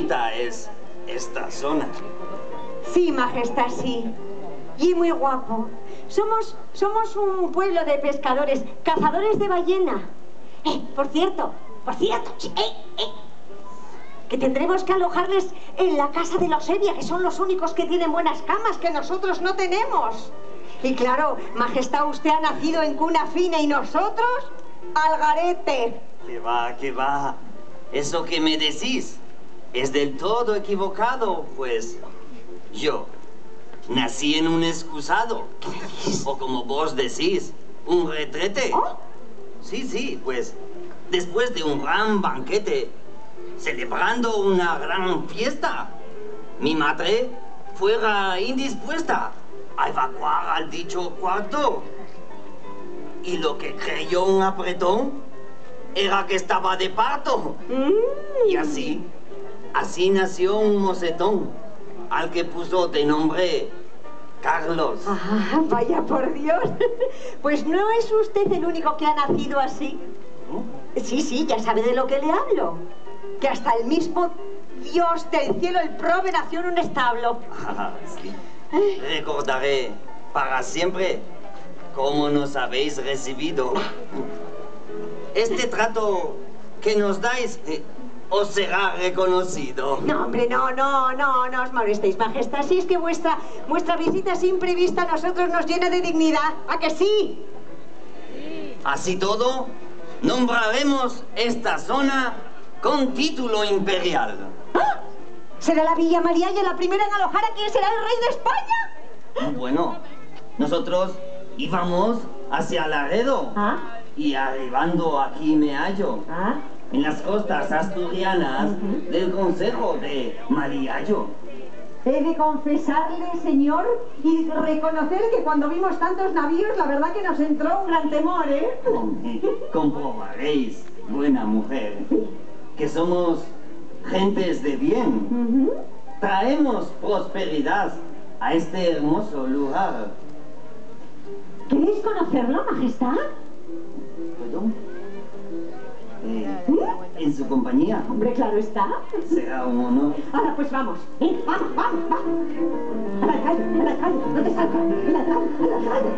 bonita es esta zona. Sí, Majestad, sí. Y muy guapo. Somos un pueblo de pescadores, cazadores de ballena. Por cierto, que tendremos que alojarles en la casa de los Evia, que son los únicos que tienen buenas camas, que nosotros no tenemos. Y claro, Majestad, usted ha nacido en cuna fina y nosotros, al garete. ¿Qué va, qué va? Eso que me decís es del todo equivocado, pues yo nací en un excusado. O como vos decís, un retrete. ¿Oh? Sí, pues después de un gran banquete, celebrando una gran fiesta, mi madre fuera indispuesta a evacuar al dicho cuarto. Y lo que creyó un apretón era que estaba de parto. Y así nació un mocetón, al que puso de nombre Carlos. Ah, vaya por Dios. Pues no es usted el único que ha nacido así. ¿No? Sí, ya sabe de lo que le hablo. Que hasta el mismo Dios del cielo, el prove, nació en un establo. Ah, sí. Recordaré para siempre cómo nos habéis recibido. Este trato que nos dais os será reconocido. No, hombre, no os molestéis, Majestad. Si es que vuestra visita sin prevista a nosotros nos llena de dignidad. ¿A que sí? Así todo, nombraremos esta zona con título imperial. ¡Ah! ¿Será la Villa Marialla la primera en alojar a quien será el rey de España? Bueno, nosotros íbamos hacia Laredo. ¿Ah? Y arribando aquí me hallo. ¿Ah? En las costas asturianas del concejo de Mariallo. He de confesarle, señor, y reconocer que cuando vimos tantos navíos, la verdad que nos entró un gran temor, ¿eh? Comprobaréis, buena mujer, que somos gentes de bien. Traemos prosperidad a este hermoso lugar. ¿Queréis conocerlo, Majestad? ¿Perdón? En su compañía. Hombre, claro está. Será un honor. Ahora pues vamos. Vamos. Al alcalde, no te salgas. Al alcalde.